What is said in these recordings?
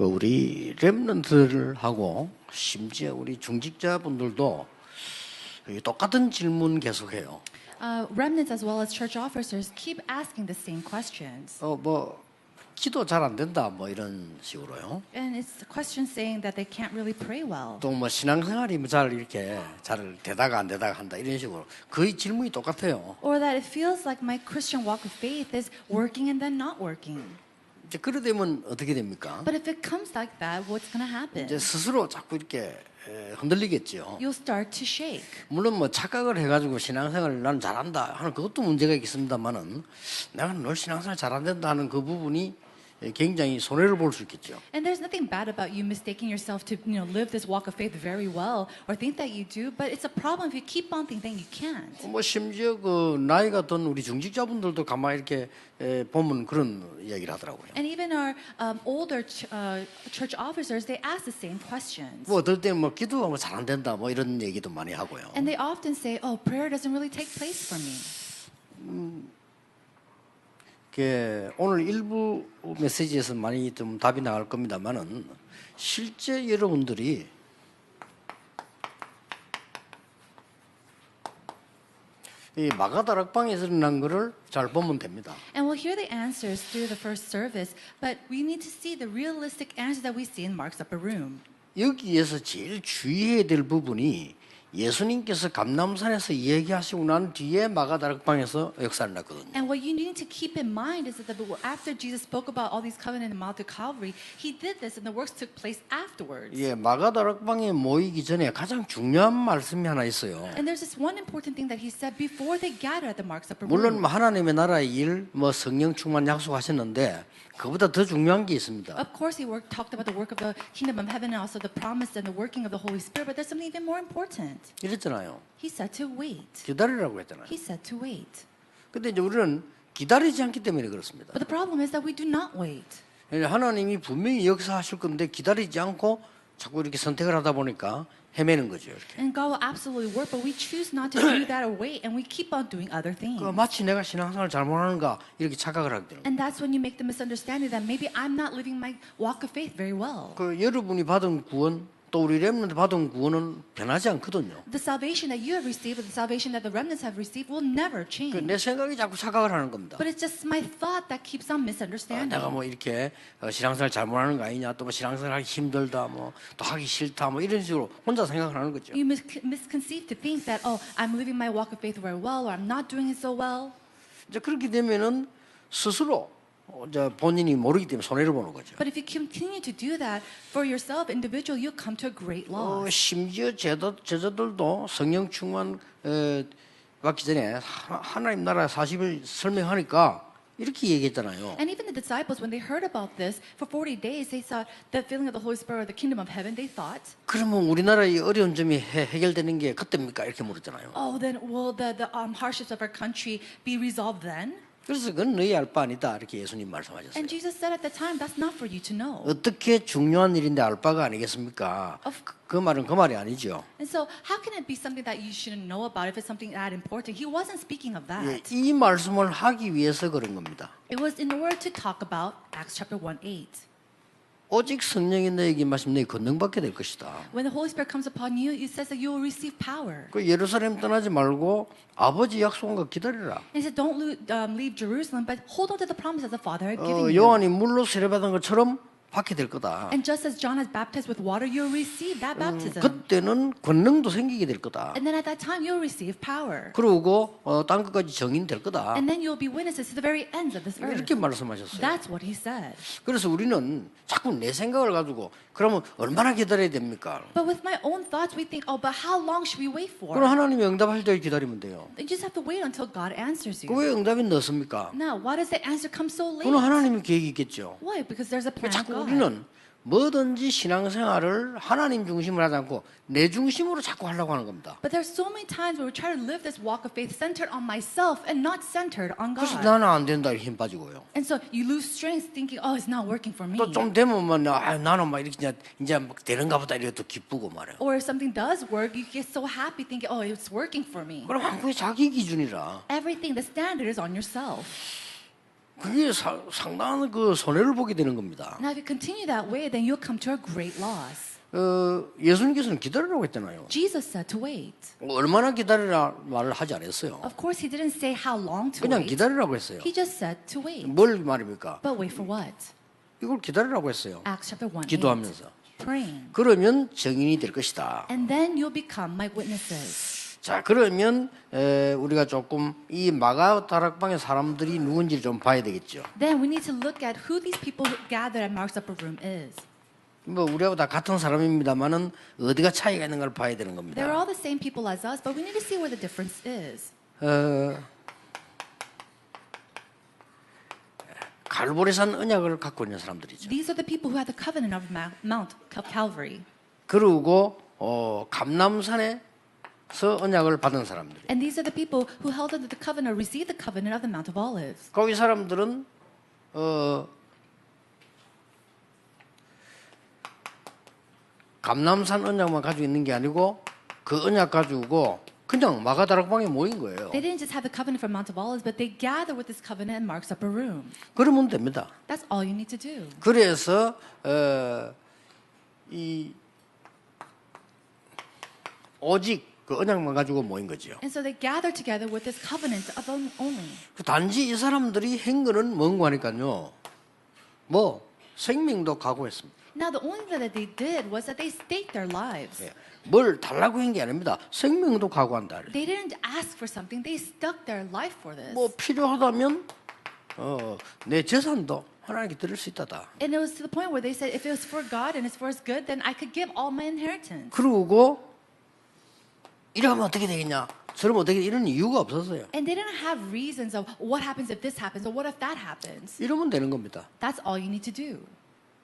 그 우리 렘넌트들하고 심지어 우리 중직자분들도 똑같은 질문 계속해요. Remnants as well as church officers keep asking the same questions. 뭐 기도 잘 안 된다 뭐 이런 식으로요. And it's questions saying that they can't really pray well. 또 뭐 신앙생활이 뭐 잘 이렇게 잘 되다가 안 되다가 한다 이런 식으로 거의 질문이 똑같아요. Or that it feels like my Christian walk of faith is working and then not working. 이제 그러 되면 어떻게 됩니까? But if it comes like that, what's going to happen? 이제 스스로 자꾸 이렇게 흔들리겠죠. You'll start to shake. 물론 뭐 착각을 해가지고 신앙생활 나는 잘한다 하는 그것도 문제가 있습니다만은 내가 늘 신앙생활 잘 안 된다 하는 그 부분이 굉장히 손해를 볼 수 있겠죠. And there's nothing bad about you mistaking yourself to, live this walk of faith very well or think that you do, but it's a problem if you keep on thinking you can't. 뭐 심지어 그 나이가 든 우리 중직자분들도 가만히 이렇게 보면 그런 이야기를 하더라고요. And even our older church officers, they ask the same questions. 뭐 어떨 때는 뭐 기도가 뭐 잘 안 된다 뭐 이런 얘기도 많이 하고요. And they often say, "Oh, prayer doesn't really take place for me." 오늘 일부 메시지에서 많이 좀 답이 나갈 겁니다만은 실제 여러분들이 이 마가다락방에서 일어난 것을 잘 보면 됩니다. And we'll hear the answers through the first service, but we need to see the realistic answers that we see in Mark's upper room. 여기에서 제일 주의해야 될 부분이 예수님께서 감람산에서 얘기하시고 난 뒤에 마가다락방에서 역사를 났거든요. And what you need to keep in mind is that after Jesus spoke about all these covenants in Mount of Calvary, he did this and the works took place afterwards. 예, 마가다락방에 모이기 전에 가장 중요한 말씀이 하나 있어요. And there's this one important thing that he said before they gathered at the Mark's upper 물론 room. 하나님의 나라의 일, 뭐 성령 충만 약속하셨는데 그보다 더 중요한 게 있습니다. Of course, he talked about the work of the kingdom of heaven and also the promise and the working of the Holy Spirit, but there's something even more important. 이랬잖아요. He said to wait. 기다리라고 했잖아요. He said to wait. 근데 이제 우리는 기다리지 않기 때문에 그렇습니다. But the problem is that we do not wait. 하나님이 분명히 역사하실 건데 기다리지 않고 자꾸 이렇게 선택을 하다 보니까 헤매는 거죠. 이렇게. And God will absolutely work, but we choose not to do that or wait, and we keep on doing other things. 마치 내가 신앙생활을 잘못하는가 이렇게 착각을 하게 되는 거예요. And that's when you make the misunderstanding that maybe I'm not living my walk of faith very well. 여러분이 받은 구원 또 우리 렘넌트 받은 구원은 변하지 않거든요. The salvation that you have received or the salvation that the remnants have received will never change. 내 생각이 자꾸 착각을 하는 겁니다. But it's just my thought that keeps on misunderstanding. 내가 뭐 이렇게 신앙생활 잘못하는 거 아니냐, 또 뭐 신앙생활 하기 힘들다, 뭐 또 하기 싫다, 뭐 이런 식으로 혼자 생각을 하는 거죠. You misconceive to think that I'm living my walk of faith very well or I'm not doing it so well. 이제 그렇게 되면은 스스로 본인이 모르기 때문에 손해를 보는 거죠. But if you continue to do that for yourself, individual, you'll come to a great loss. 심지어 제자들도 성령 충만 받기 전에 하나님 나라 40일 설명하니까 이렇게 얘기했잖아요. And even the disciples, when they heard about this, for 40 days, they saw the filling of the Holy Spirit or the kingdom of heaven. They thought, 그러면 우리나라의 어려운 점이 해결되는 게 그때입니까? 이렇게 물었잖아요. oh, then will the hardships of our country be resolved then? 그래서 그건 너희 알 바 아니다 이렇게 예수님 말씀하셨어요. And Jesus said at the time, that's not for you to know. 어떻게 중요한 일인데 알 바가 아니겠습니까? 그 말은 그 말이 아니죠. And so, how can it be something that you shouldn't know about if it's something that important? He wasn't speaking of that. 이 말씀을 하기 위해서 그런 겁니다. It was in order to talk about Acts chapter 1:8. 오직 성령이 너에게 임하시면 너희 권능받게 될 것이다. When the Holy Spirit comes upon you, it says that you will receive power. 그 예루살렘 떠나지 말고 아버지 약속한 거 기다리라. And he said, don't leave Jerusalem, but hold on to the promise that the Father had given you. 요한이 물로 세례받은 것처럼 받게 될 거다. And just as John has baptized with water, you'll receive that baptism. 그때는 권능도 생기게 될 거다. And then at that time, you'll receive power. 그러고 땅 끝까지 정인될 거다. And then you'll be witnesses to the very ends of this earth. 이렇게 말씀하셨어요. That's what he said. 그래서 우리는 자꾸 내 생각을 가지고 그러면 얼마나 기다려야 됩니까? But with my own thoughts, we think, but how long should we wait for? 그럼 하나님이 응답할 때 기다리면 돼요. You just have to wait until God answers you. 왜 응답이 늦습니까? Now, why does the answer come so late? 그건 하나님의 계획이 있겠죠. Why? Because there's a plan of 자꾸 God. 우리는 뭐든지 신앙생활을 하나님 중심으로 하지 않고 내 중심으로 자꾸 하려고 하는 겁니다. But there's so many times where we try to live this walk of faith centered on myself and not centered on 그래서 God. 나는 안 된다 이렇게 힘 빠지고요. And so you lose strength thinking, it's not working for me. 또 좀 되면 나는 막 이렇게 이제 막 되는가 보다 이렇게 또 기쁘고 말이에요. Or if something does work, you get so happy thinking, it's working for me. 그럼 한국의 자기 기준이라. Everything, the standard is on yourself. 그게 상당한 그 손해를 보게 되는 겁니다. Now, if you continue that way, then you'll come to a great loss. 예수님께서는 기다리라고 했잖아요. Jesus said to wait. 얼마나 기다리라 말을 하지 않았어요. Of course, he didn't say how long to 그냥 wait. 기다리라고 했어요. He just said to wait. 뭘 말입니까? But wait for what? 이걸 기다리라고 했어요. Acts chapter 1, 8. 기도하면서. Praying. 그러면 증인이 될 것이다. And then you'll become my witnesses. 자, 그러면 우리가 조금 이 마가 다락방의 사람들이 누군지 좀 봐야 되겠죠. Then we need to look at who these people who gathered at Mark's upper room is. 뭐 우리하고 다 같은 사람입니다만은 어디가 차이가 있는 걸 봐야 되는 겁니다. They're all the same people as us, but we need to see where the difference is. 갈보리산 언약을 갖고 있는 사람들이죠. These are the people who had the covenant of Mount Calvary. 그리고 감람산에서 언약을 받은 사람들. And these are the people who held under the covenant, received the covenant of the Mount of Olives. 거기 사람들은 감람산 언약만 가지고 있는 게 아니고 그 언약 가지고 그냥 마가다락방에 모인 거예요. They didn't just have the covenant from Mount of Olives, but they gathered with this covenant in Mark's upper room. 그러면 됩니다. That's all you need to do. 그래서 이 오직 그 언약만 가지고 모인 거죠. And so they gathered together with this covenant of only. 단지 이 사람들이 한 거는 뭔가 하니까요. 뭐 생명도 각오했습니다. Now the only thing that they did was that they staked their lives. 예. 뭘 달라고 한 게 아닙니다. 생명도 각오한다. They didn't ask for something. They stuck their life for this. 뭐 필요하다면 내 재산도 하나님께 드릴 수 있다다. And it was to the point where they said, if it was for God and it's for His good, then I could give all my inheritance. 그리고 이러면 어떻게 되겠냐? 저러면 어떻게 이런 이유가 없었어요. And they didn't have reasons of what happens if this happens or what if that happens. 이러면 되는 겁니다. That's all you need to do.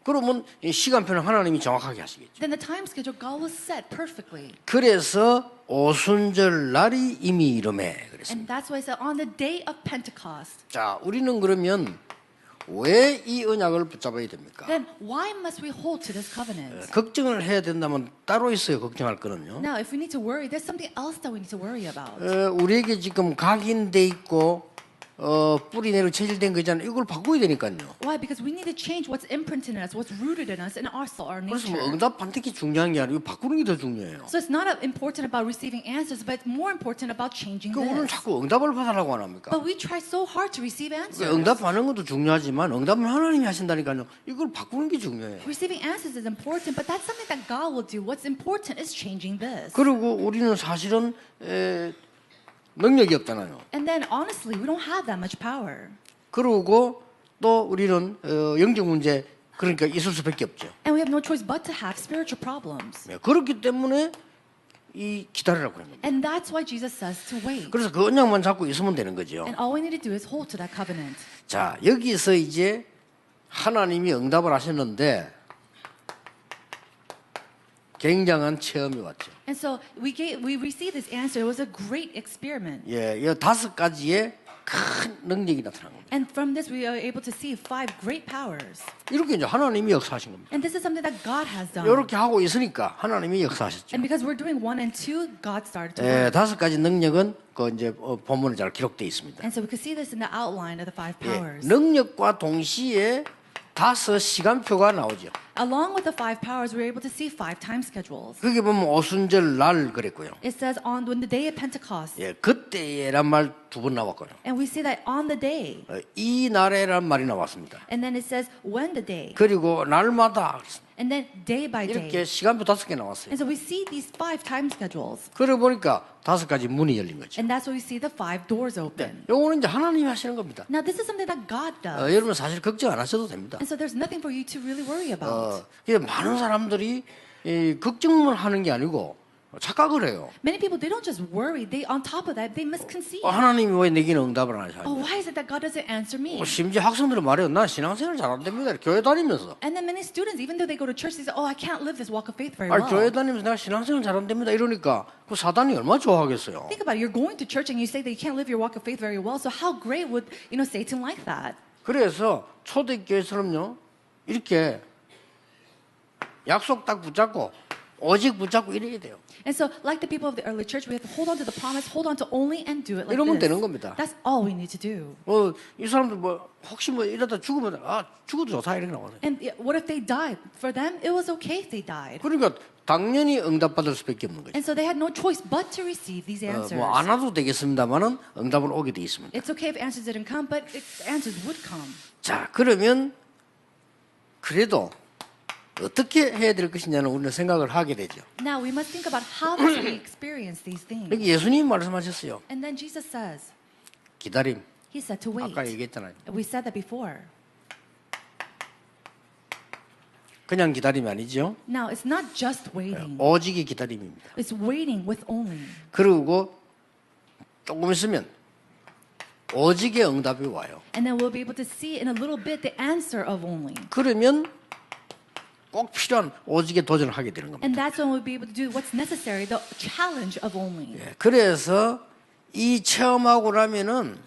그러면 이 시간표는 하나님이 정확하게 하시겠죠. Then the time schedule God will set perfectly. 그래서 오순절 날이 이미 이름에 그랬습니다. And that's why I said on the day of Pentecost. 자, 우리는 그러면 왜 이 언약을 붙잡아야 됩니까? Then why must we hold to this covenant? 걱정을 해야 된다면 따로 있어요. 걱정할 거는요. Now, if we need to worry, there's something else that we need to worry about. 우리에게 지금 각인돼 있고 뿌리 내로 체질된 거잖아요. 이걸 바꿔야 되니까요. Why? Because we need to change what's imprinted in us, what's rooted in us, in our soul, our 그래서 뭐 nature. 응답 판택이 중요한 게 아니고 바꾸는 게 더 중요해요. So it's not important about receiving answers, but it's more important about changing 그 우리는 this. 자꾸 응답을 받으라고 안 합니까? But we try so hard to receive answers. 응답하는 것도 중요하지만 응답은 하나님이 하신다니까요. 이걸 바꾸는 게 중요해요. Receiving answers is important, but that's something that God will do. What's important is changing this. 그리고 우리는 사실은 능력이 없잖아요. And then honestly, we don't have that much power. 그리고 또 우리는 영적 문제 그러니까 있을 수밖에 없죠. And we have no choice but to have spiritual problems. 그렇기 때문에 이 기다리라고 하는 겁니다. And that's why Jesus says to wait. 그래서 그 언약만 잡고 있으면 되는 거죠. And all we need to do is hold to that covenant. 자, 여기서 이제 하나님이 응답을 하셨는데 굉장한 체험이 왔죠. And so we received this answer. It was a great experiment. 예, 이 5가지의 큰 능력이 나타난 겁니다. And from this, we are able to see 5 great powers. 이렇게 이제 하나님이 역사하신 겁니다. And this is something that God has done. 이렇게 하고 있으니까 하나님이 역사하셨죠. And because we're doing 1 and 2, God started to 예, work. 5가지 능력은 그 이제 본문에 잘 기록되어 있습니다. And so we could see this in the outline of the 5 예, powers. 능력과 동시에 5 시간표가 나오죠. Along with the 5 powers, we were able to see 5 time schedules. 거기 보면 오순절 날 그랬고요. It says when the day of Pentecost. 예, 그때란 말 2번 나왔고요. And we see that on the day. 이 날에란 말이 나왔습니다. And then it says when the day. 그리고 날마다 And then day by 이렇게 day. 시간표 5개 나왔어요. And so we see these 5 time schedules. 그래 보니까 5가지 문이 열린 거죠. And that's why we see the 5 doors open. 요거는 이제 하나님이 하시는 겁니다. Now this is something that God does. 여러분 사실 걱정 안 하셔도 됩니다. And so there's nothing for you to really worry about. 많은 사람들이 걱정만 하는 게 아니고 착각을 해요. Many people, they don't just worry. They, on top of that, they misconceive. 하나님이 왜 내게는 응답을 안 하시냐. Oh, why is it that God doesn't answer me? 심지어 학생들은 말해요. 난 신앙생활 잘 안 됩니다. 교회 다니면서. And then many students, even though they go to church, they say, oh, I can't live this walk of faith very 아니, 교회 well. 다니면서 내가 신앙생활 잘 안 됩니다. 이러니까 그 사단이 얼마나 좋아하겠어요. Think about it. You're going to church and you say that you can't live your walk of faith very well. So how great would, Satan like that? 그래서 초대교회처럼요. 이렇게 약속 딱 붙잡고 오직 붙잡고 이래야 돼요. And so, like the people of the early church, we have to hold on to the promise, hold on to only, and do it like 이러면 되는 this. 겁니다. That's all we need to do. 이 사람들 뭐 혹시 뭐 이러다 죽으면 죽어도 좋다 이렇게 나오네. And what if they died? For them, it was okay if they died. 그러니까 당연히 응답받을 수밖에 없는 거죠. And so they had no choice but to receive these answers. 뭐 안 와도 되겠습니다만은 응답은 오게 돼 있습니다. It's okay if answers didn't come, but answers would come. 자, 그러면 그래도 어떻게 해야 될 것이냐는 우리는 생각을 하게 되죠. Now we must think about how must we experience these things. 여기 예수님이 말씀하셨어요. And then Jesus says, 기다림. He said to wait. 아까 얘기했잖아요. We said that before. 그냥 기다림이 아니죠. Now it's not just waiting. 오직이 기다림입니다. It's waiting with only. 그리고 조금 있으면 오직의 응답이 와요. And then we'll be able to see in a little bit the answer of only. 그러면 꼭 필요한 오직에 도전을 하게 되는 겁니다. And that's when we'll be able to do what's necessary, the challenge of only. 예, 그래서 이 체험하고 나면은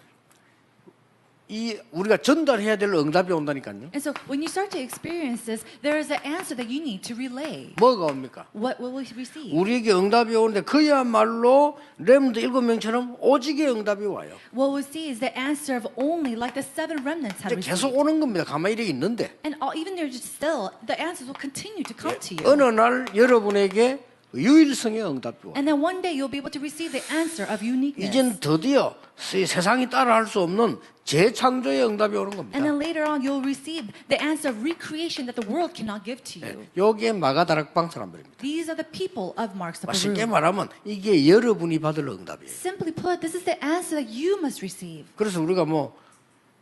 이 우리가 전달해야 될 응답이 온다니까요. And so when you start to experience this, there is an answer that you need to relay. 뭐가 옵니까? What will we receive? 우리에게 응답이 오는데 그야말로 렘드 7명처럼 오직의 응답이 와요. What we'll see is the answer of only, like the 7 remnants had 이제 계속 received. 오는 겁니다. 가만히 이렇게 있는데 And even there just still, the answers will continue to come to you. 어느 날 여러분에게 유일성의 응답이 와요. And then one day you'll be able to receive the answer of uniqueness. 이젠 드디어 세상이 따라할 수 없는 재창조의 응답이 오는 겁니다. And then later on you'll receive the answer of recreation that the world cannot give to you. 여기에 마가다락방 사람들입니다. These are the people of Mark's upper 쉽게 room. 말하면 이게 여러분이 받을 응답이에요. Simply put, this is the answer that you must receive. 그래서 우리가 뭐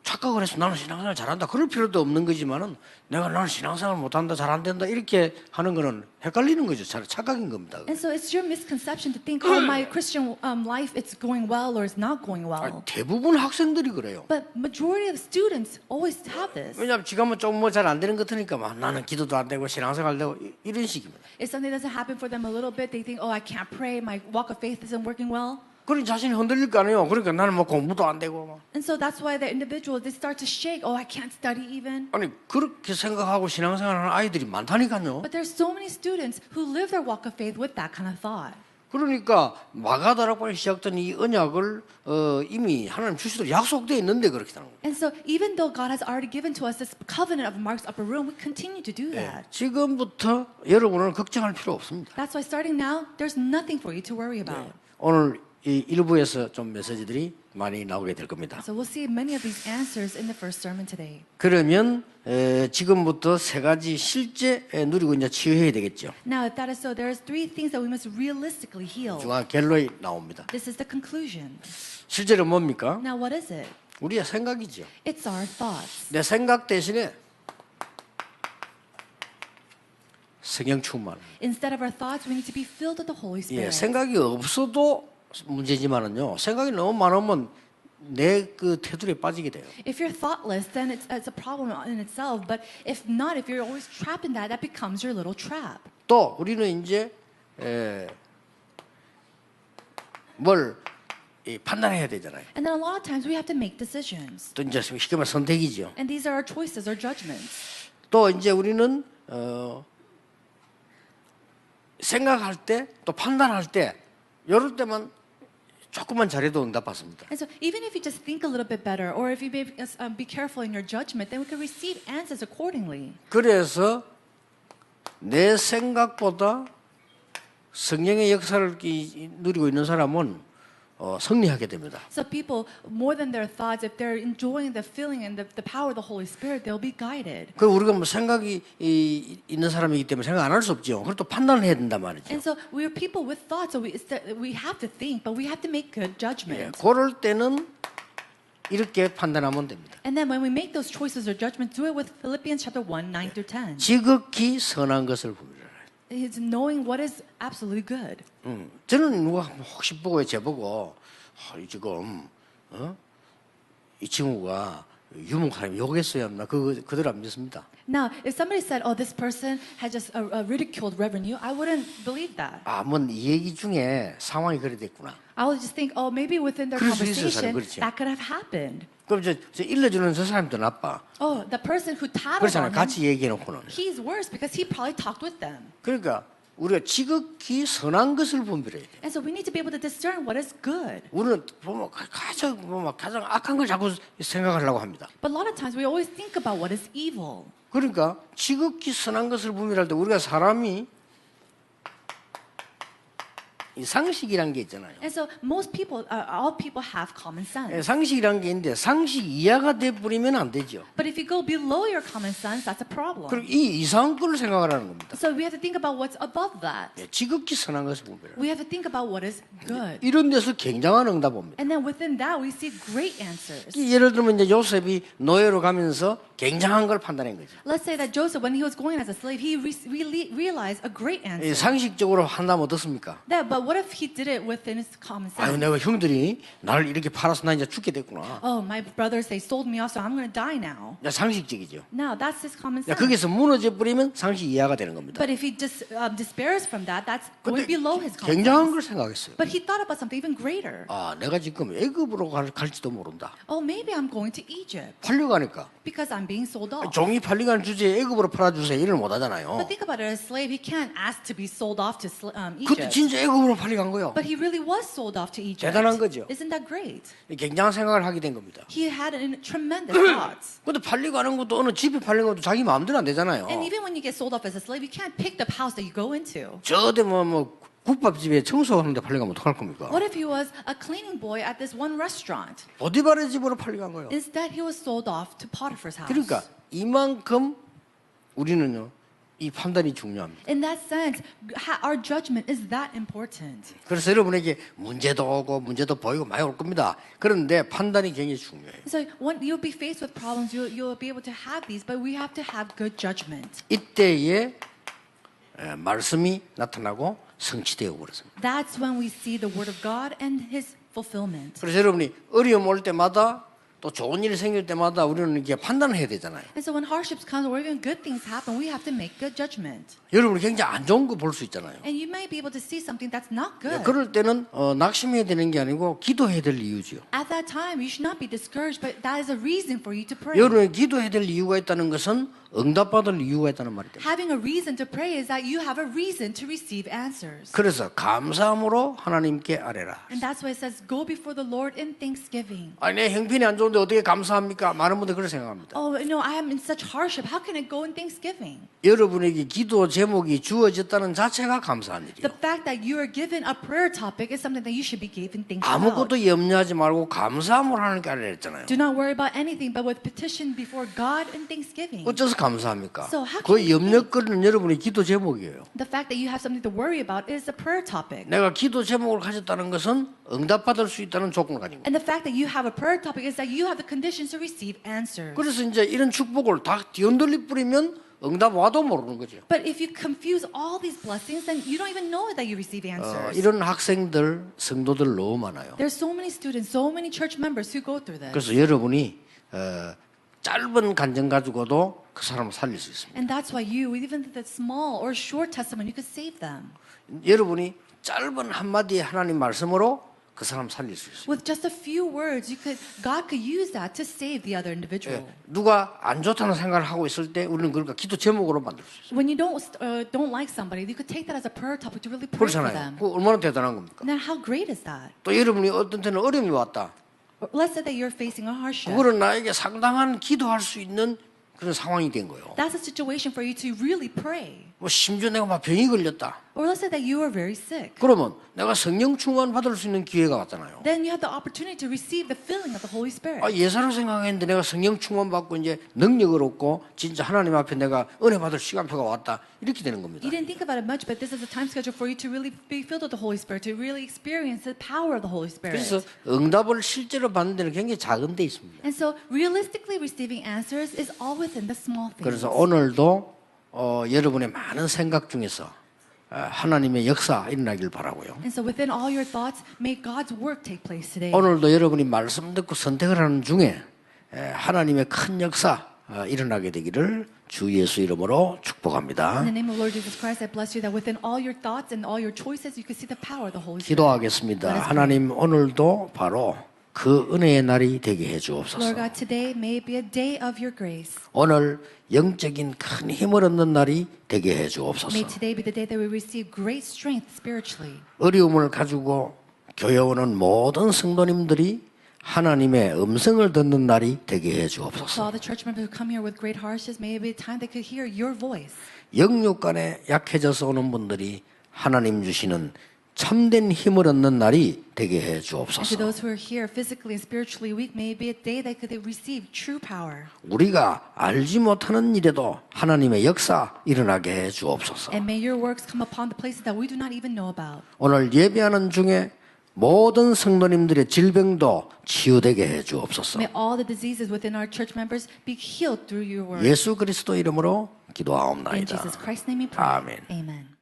착각을 해서 나는 신앙생활 잘한다 그럴 필요도 없는 거지만은 나는 신앙생활 못한다 잘 안 된다 이렇게 하는 거는 헷갈리는 거죠. 잘 착각인 겁니다. And so it's your misconception to think, oh, my Christian life, it's going well or it's not going well. 대부분 학생들이 그래요. But majority of students always have this. 왜냐하면 지가 뭐 좀 뭐 잘 안 되는 것 같으니까 막 나는 기도도 안 되고 신앙생활 되고 이런 식입니다. If something doesn't happen for them a little bit, they think, oh, I can't pray, my walk of faith isn't working well. 그러니 자신이 흔들릴 거 아니에요. 그러니까 나는 뭐 공부도 안 되고 막. And so that's why the individuals, they start to shake, oh, I can't study even. 아니 그렇게 생각하고 신앙생활하는 아이들이 많다니까요. But there's so many students who live their walk of faith with that kind of thought. 그러니까 마가다락방이 시작된 이 언약을 이미 하나님 주시도록 약속되어 있는데 그렇게 하는 거예요. And so even though God has already given to us this covenant of Mark's upper room, we continue to do that. 지금부터 여러분은 걱정할 필요 없습니다. That's why starting now, there's nothing for you to worry about. 오늘 이 일부에서 좀 메시지들이 많이 나오게 될 겁니다. So we'll see many of these answers in the first sermon today. 그러면 지금부터 세 가지 실제 누리고 이제 치유해야 되겠죠. Now, if that is so, there's 3 things that we must realistically heal. 중앙 갤러이 나옵니다. This is the conclusion. 실제로 뭡니까? Now, what is it? 우리의 생각이죠. It's our thoughts. 내 생각 대신에 성령 충만. Instead of our thoughts, we need to be filled with the Holy 예, Spirit. 생각이 없어도 문제지만은요. 생각이 너무 많으면 내 그 테두리에 빠지게 돼요. If you're thoughtless, then it's a problem in itself. But if not, if you're always trapped in that, that becomes your little trap. 또 우리는 이제 뭘 판단해야 되잖아요. And then a lot of times we have to make decisions. 또 이제 쉽게 말해 선택이죠. And these are our choices, our judgments. 또 이제 우리는 생각할 때 또 판단할 때 이럴 때만 조금만 잘해도 응답받습니다. And so even if you just think a little bit better, or if you be careful in your judgment, then we can receive answers accordingly. 그래서 내 생각보다 성령의 역사를 누리고 있는 사람은 승리하게 됩니다. So people, more than their thoughts, if they're enjoying the feeling and the power of the Holy Spirit, they'll be guided. 그 우리가 뭐 생각이 있는 사람이기 때문에 생각 안 할 수 없죠. 그리고 또 판단을 해야 된단 말이죠. And so we're people with thoughts, so we have to think, but we have to make good 예, judgments. 그럴 때는 이렇게 판단하면 됩니다. And then when we make those choices or judgments, do it with Philippians chapter 1, 9 through 10. 지극히 선한 것을 구별하라. It's knowing what is absolutely good. 저는 누가 혹시 보고 제보고 지금 이 친구가 유목 사람이 욕했어야 했나 그들 안 믿습니다. Now, if somebody said, "Oh, this person had just ridiculed Reverend Yu," I wouldn't believe that. 이 얘기 중에 상황이 그래 됐구나. I would just think, "Oh, maybe within their 그럴 수 있어요, conversation, 그렇죠. that could have happened." 그럼 저 일러주는 저 사람도 나빠. Oh, the person who tattled 그렇잖아요. on him, 같이 얘기해놓고는. he's worse because he probably talked with them. 그러니까 우리가 지극히 선한 것을 분별해야 돼. And so we need to be able to discern what is good. 우리는 가장 악한 걸 자꾸 생각하려고 합니다. But a lot of times we always think about what is evil. 그러니까 지극히 선한 것을 분별할 때 우리가 사람이 이 상식이란 게 있잖아요. And so most people, all people have common sense. 상식이란 게 있는데 상식 이하가 돼 버리면 안 되죠. But if you go below your common sense, that's a problem. 그리고 이 이상한 걸 생각하라는 겁니다. So we have to think about what's above that. 지극히 선한 것을 분별해요. We have to think about what is good. 이런 데서 굉장한 응답 옵니다. And then within that, we see great answers. 예를 들면 이제 요셉이 노예로 가면서 굉장한 걸 판단한 거죠. Let's say that Joseph, when he was going as a slave, he realized a great answer. 상식적으로 한다면 어떻습니까? But what if he did it within his common 아유, sense? 내가 형들이 나를 이렇게 팔아서 나 이제 죽게 됐구나. Oh, my brothers, they sold me off, so I'm going to die now. 상식적이죠. Now, that's his common sense. 거기서 무너져 버리면 상식 이하가 되는 겁니다. But if he just despairs from that, that's going below his common 굉장한 sense. 걸 생각했어요. But he thought about something even greater. 아, 내가 지금 애굽으로 갈지도 모른다. Oh, maybe I'm going to Egypt 팔려가니까 because I'm being sold off. 종이 팔려가는 주제에 애굽으로 팔아주세요. 이를 못 But 하잖아요. think about it, as a slave, he can't ask to be sold off to 그때 Egypt. 진짜 애굽으로 팔려간 거예요. But he really was sold off to Egypt. 대단한 거죠. Isn't that great? 굉장한 생각을 하게 된 겁니다. He had tremendous thoughts. 근데 팔려가는 것도 어느 집에 팔려는 것도 자기 마음대로 안 되잖아요. And even when you get sold off as a slave, you can't pick the house that you go into. 저때 뭐 국밥집에 청소하는데 팔려가면 어떡할 겁니까? What if he was a cleaning boy at this one restaurant? 보디발의 집으로 팔려간 거예요. Instead, he was sold off to Potiphar's house. 그러니까 이만큼 우리는요, 이 판단이 중요합니다. In that sense, our judgment is that important. 그래서 여러분에게 문제도 오고 문제도 보이고 많이 올 겁니다. 그런데 판단이 굉장히 중요해요. So when you'll be faced with problems, you'll be able to have these, but we have to have good judgment. 이때에 말씀이 나타나고 성취되어 버렸습니다. That's when we see the word of God and His fulfillment. 그래서 여러분이 어려움 올 때마다 또 좋은 일이 생길 때마다 우리는 이렇게 판단을 해야 되잖아요. And so when hardships come or even good things happen, we have to make good judgment. 여러분이 굉장히 안 좋은 거 볼 수 있잖아요. And you may be able to see something that's not good. 그럴 때는 낙심해야 되는 게 아니고 기도해야 될 이유지요. At that time, you should not be discouraged, but that is a reason for you to pray. 여러분이 기도해야 될 이유가 있다는 것은 응답받을 이유가 있다는 말이죠. Having a reason to pray is that you have a reason to receive answers. 그래서 감사함으로 하나님께 아뢰라. And that's why it says, go before the Lord in thanksgiving. 아니 내 형편이 안 좋은데 어떻게 감사합니까? 많은 분들이 그렇게 생각합니다. Oh, no, I am in such hardship. How can I go in thanksgiving? 여러분에게 기도 제목이 주어졌다는 자체가 감사한 일이에요. The fact that you are given a prayer topic is something that you should be given thanks about. 아무것도 염려하지 말고 감사함으로 하나님께 아뢰랬잖아요. Do not worry about anything, but with petition before God in thanksgiving. 어째서 감사합니까? So how 그 can we 염려거리는 여러분의 기도 제목이에요. The fact that you have something to worry about is a prayer topic. 내가 기도 제목을 가졌다는 것은 응답받을 수 있다는 조건을 가진 거예요. And the fact that you have a prayer topic is that you have the conditions to receive answers. 그래서 이제 이런 축복을 다 뒤흔들리 뿌리면 응답 와도 모르는 거죠. But if you confuse all these blessings, then you don't even know that you receive answers. 이런 학생들, 성도들 너무 많아요. There's so many students, so many church members who go through this. 그래서 여러분이 짧은 간증 가지고도 그 사람을 살릴 수 있습니다. And that's why you, even with a small or short testimony, you could save them. 여러분이 짧은 한마디의 하나님 말씀으로 그 사람 살릴 수 있어요. With just a few words, God could use that to save the other individual. 누가 안 좋다는 생각을 하고 있을 때 우리는 그러니까 기도 제목으로 만들 수 있어요. When you don't like somebody, you could take that as a prayer topic to really pray for 그렇잖아요. them. 그 얼마나 대단한 겁니까? Now, how great is that? 또 여러분이 어떤 때는 어려움이 왔다. Let's say that you're facing a hardship. 그거는 나에게 상당한 기도할 수 있는 그런 상황이 된 거예요. That's a situation for you to really pray. 뭐 심지어 내가 막 병이 걸렸다. Or let's say that you are very sick. 그러면 내가 성령 충만 받을 수 있는 기회가 왔잖아요. Then you have the opportunity to receive the filling of the Holy Spirit. 예사로 생각했는데 내가 성령 충만 받고 이제 능력을 얻고 진짜 하나님 앞에 내가 은혜 받을 시간표가 왔다. 이렇게 되는 겁니다. You didn't think about it much, but this is a time schedule for you to really be filled with the Holy Spirit, to really experience the power of the Holy Spirit. 그래서 응답을 실제로 받는 데는 굉장히 작은 데 있습니다. And so realistically receiving answers is all within the small things. 그래서 오늘도 여러분의 많은 생각 중에서 하나님의 역사 일어나길 바라고요. And so within all your thoughts, may God's work take place today. 오늘도 여러분이 말씀 듣고 선택을 하는 중에 하나님의 큰 역사 일어나게 되기를 주 예수 이름으로 축복합니다. In the name of Lord Jesus Christ, I bless you that within all your thoughts and all your choices, you can see the power of the Holy Spirit. 기도하겠습니다. 하나님 오늘도 바로 그 은혜의 날이 되게 해 Lord 주옵소서. God, today may be a day of your grace. 오늘 영적인 큰 힘을 얻는 날이 되게 해 May 주옵소서. today be the day that we receive great strength spiritually. 어려움을 가지고 교회 오는 모든 성도님들이 하나님의 음성을 듣는 날이 되게 해 So 주옵소서. all the church members who come here with great hardships, may it be a time they could hear your voice. 영육간에 약해져서 오는 분들이 하나님 주시는 참된 힘을 얻는 날이 되게 해 And to 주옵소서. those who are here physically and spiritually weak, may it be a day that could receive true power. 우리가 알지 못하는 일에도 하나님의 역사 일어나게 해 주옵소서. And may your works come upon the places that we do not even know about. 오늘 예배하는 중에 모든 성도님들의 질병도 치유되게 해 주옵소서. May all the diseases within our church members be healed through your word. 예수 그리스도 이름으로 In 기도하옵나이다. Jesus Christ's name we pray. 아멘. Amen.